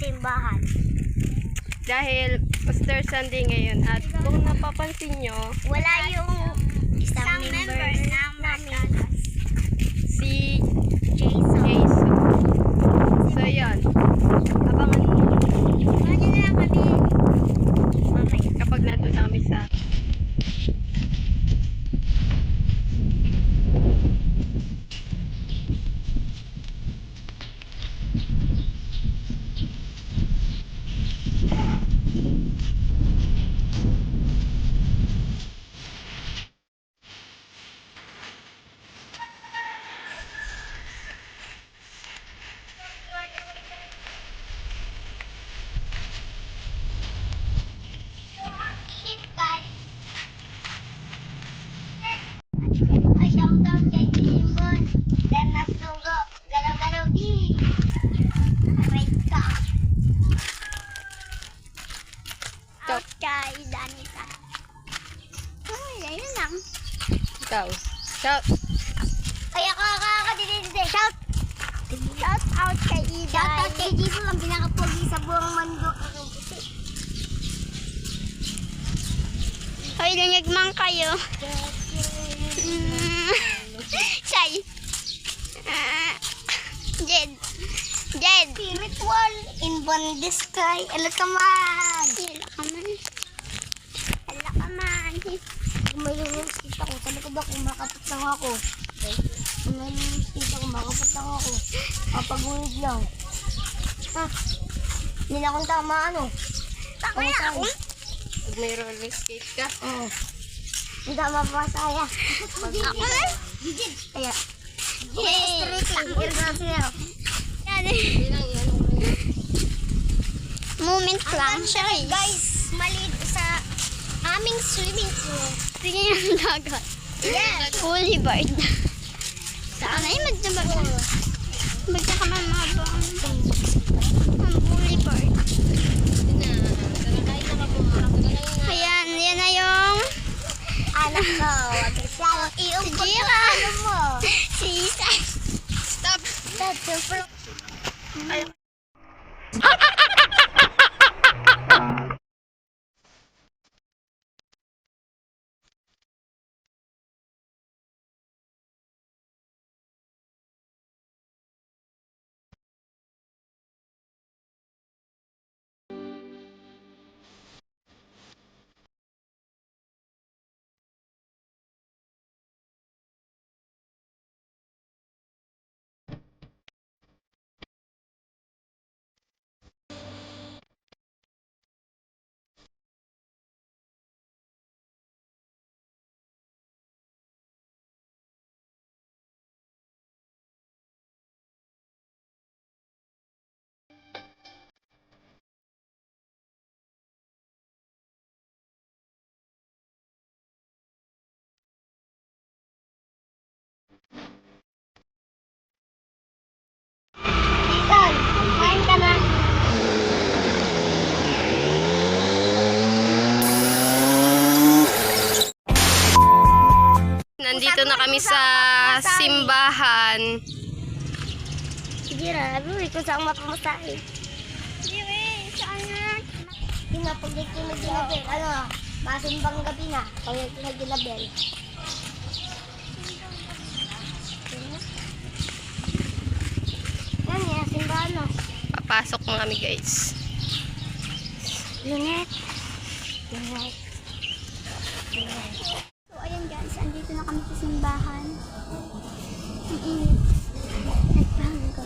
simbahan. Dahil Easter Sunday ngayon at kung napapansin nyo, Wala yung isang member ng Martadas. si Jason. Jason. So yun, abangan nyo Ano na lang kami? Mamay. kapag nandun na kami sa Shoutout kay Timbon. Dan Nasugo. Galaw-galaw di. Wait ka. Out kay Danita. Ay, ayun lang. ikaw. Shout! Ay, ako. Shout out kay Ida. Shout out kay Jibo. Ang pinakapogi sa buong mundo. Hoy, lanyagmang kayo. Say. Jed. Spiritual in the sky. Alakaman. Alakaman. Umayun kita ko. Sabi ko ba kung makapatang ako? Umayun kita ko. Makapatang ako. Kapagulit lang. Ha? Hindi na akong tama ano. Tama na ako? Pag may roller skate ka. Oo. Hindi ako mapapasaya. Ako na? Kaya. Moment lang siya guys. Maliit sa aming swimming pool. Tingnan niyo ang dagat. Yes. Fully bird. Saan ay magdabag na? Bagta ka man mga bang. Ang fully bird. Ayan, yan na yung anak ko. Si Jira. Si Isa. Stop! Ikaw, kumain ka na. Nandito na kami sa simbahan. Jira, abuy ko saan mapamasahe. Jira, saan na? Pinapagay ko na ginabel. Ano? Masimbang gabi na. Pagay ko na ginabel. Yan, yan. Simbahan no. Papasok na kami guys. Lunet. So, ayan guys. Andito na kami sa simbahan. Ang init. Nagpahang ko.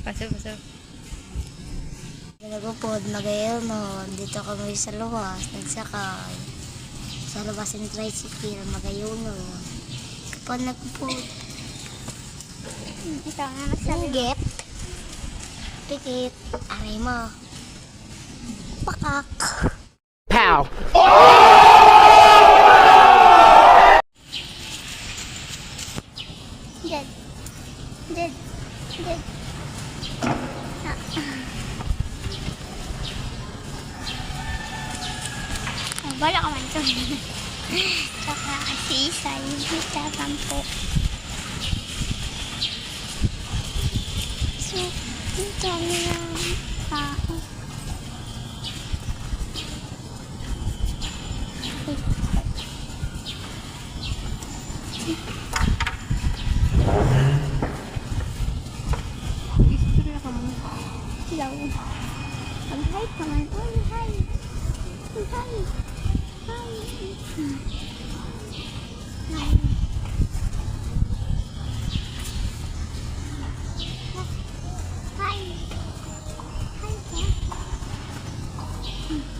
Pasok. Nagupod, magayon no. Dito kami sa luwas. Nagsakay. Sa luwas ng tricycle. Magayon no. Kapag nagupod. Ito nga nagsabi. Inggit. Pikit. Aray mo. Pakak. Pow! Dead. Bala ka man ito. Tsaka si Isa, yung hita po. Dami ng tao. Istorya ka mo. Hello. Mag-hi ka man. Uy, hi. Hi. Hi. Hi. Hi. Hi ka.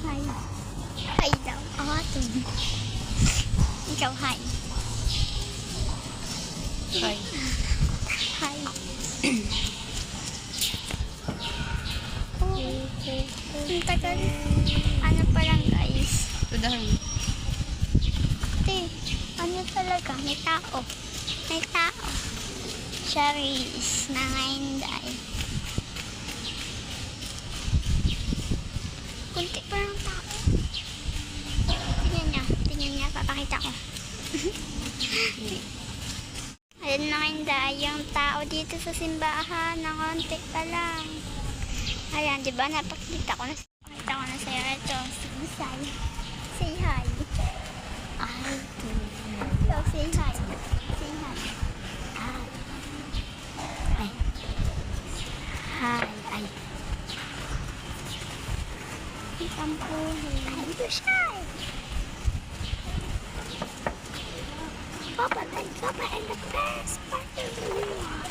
Hi. Hi daw. Ito. Ikaw, hi. Hi. Hi. Ang tagal. Ano pa lang, guys? Tudahan. Ate, ano talaga? May tao. May tao. Charis na ngainday. Kunti pa lang tao. Tingnan niya, papakita ko. Ayun na ngainday, yung tao dito sa simbahan, ng konti pa lang. Ayan, di ba? Napakita ko na sa'yo. Ito, si Bisay. Say hi. Ay, so, say hi. Say hi. Ay. Hi. Ay. Ang puhi. Ito siya. Papa and the best part of the world.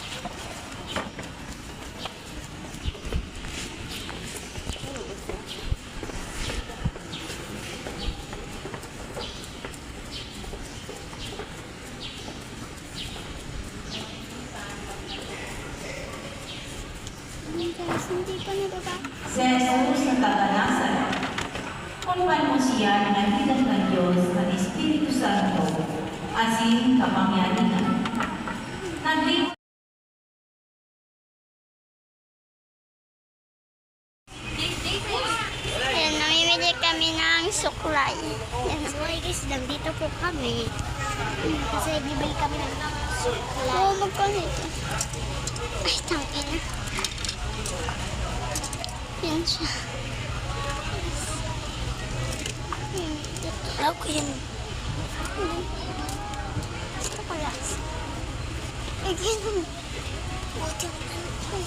Guys, hindi pa nababa. Si Jesus na taganasan. Kung mo siya na hilang ng Diyos at Espiritu Santo, asin kapangyarihan. Nagli Ayan, namimili kami ng suklay. Suklay guys, nandito po kami. Kasi bibili kami ng suklay. Oo, magkano ito? Ay, tangina. Yan siya. Alam ko yan. Chocolate. Ay, ganun. Buti mo tanong ko.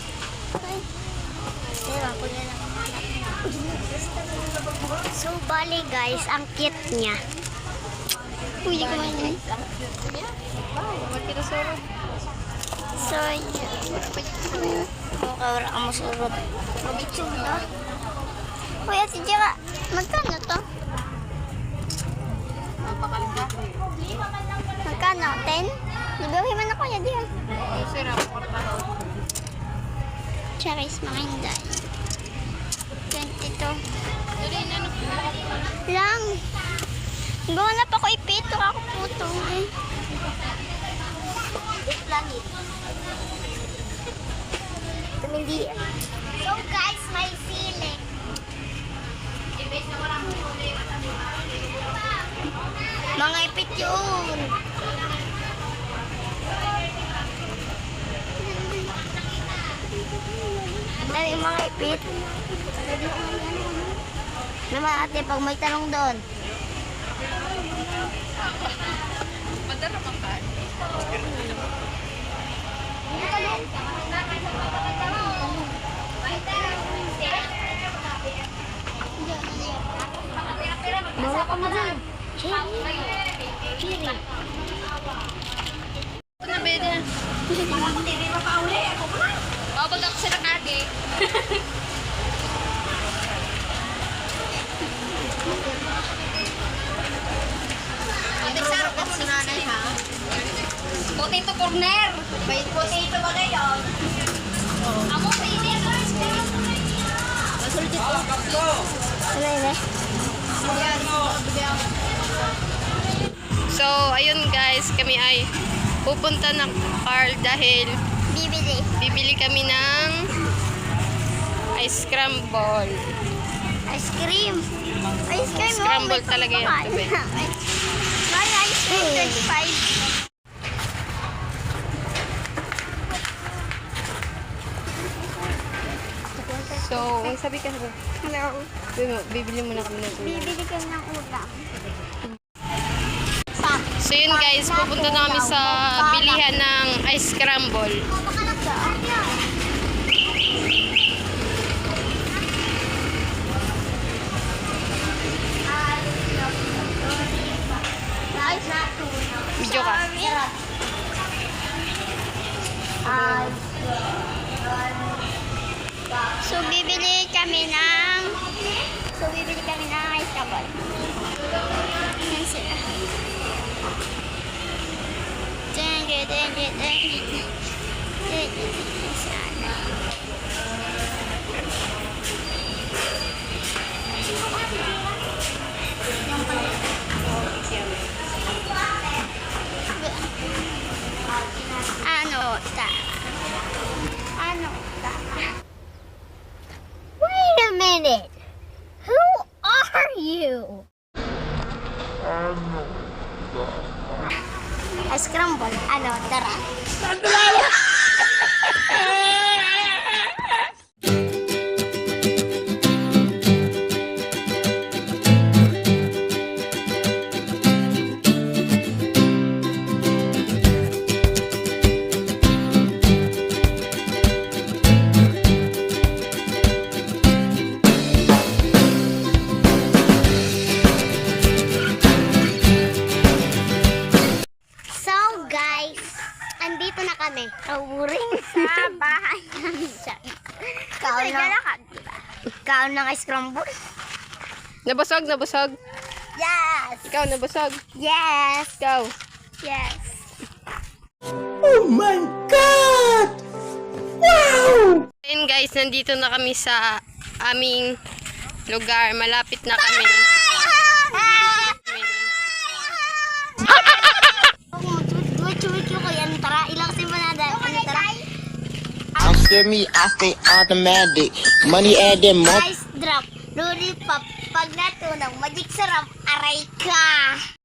Ay. Ewan ko na lang. So, bali guys, ang cute niya. Uy, di ko man. Ba't kita surod? So, yun. Mukawara ka mo surot. Mabitsog na. Uy, Ate Jera, magkano to? Magkano? 10? Libawi man ako yan diyan. Sira, Charis Makinday. 22. Lang. Gawa pa ko ipito ako puto. Planet. Tumindi. So guys, may sili. Mga ipit yun. Dami mga ipit. Naman ate, pag may tanong doon. Madarapang ka. Bawa ka mo dyan. Cherry. Ito na, beda. Babag ako sa nakagi. Ate, sarap ako sa nanay, ha? Potato corner. May potato ba kayo? Ako, pwede. Masulit ito. Ano yun So, ayun guys, kami ay pupunta ng Carl dahil bibili kami ng ice scramble. Ice cream. Ice cream. Scramble talaga yan, tabi. May ice cream 25. So, sabi ka na. Hello. Bibili muna kami ng ulam. Bibili ka ng ulam. So yun guys, pupunta na kami sa bilihan ng ice scramble. Video ka. So bibili kami ng ice cream. Yan sila. Sana. Ano ta? Wait a minute. Who are you? Scramble. Ano, tara. So guys, andito na kami. Kauring sa bahay namin dyan. Kaon ng ice scramble. Nabusog, nabusog. Yes! Ikaw, nabusog. Yes! Ikaw. Yes! Ayun guys, nandito na kami sa aming lugar. Malapit na kami. I'm scared me, I stay automatic. Money added more. Ice drop. Lollipop. Pag natunaw, magic sarap. Aray ka!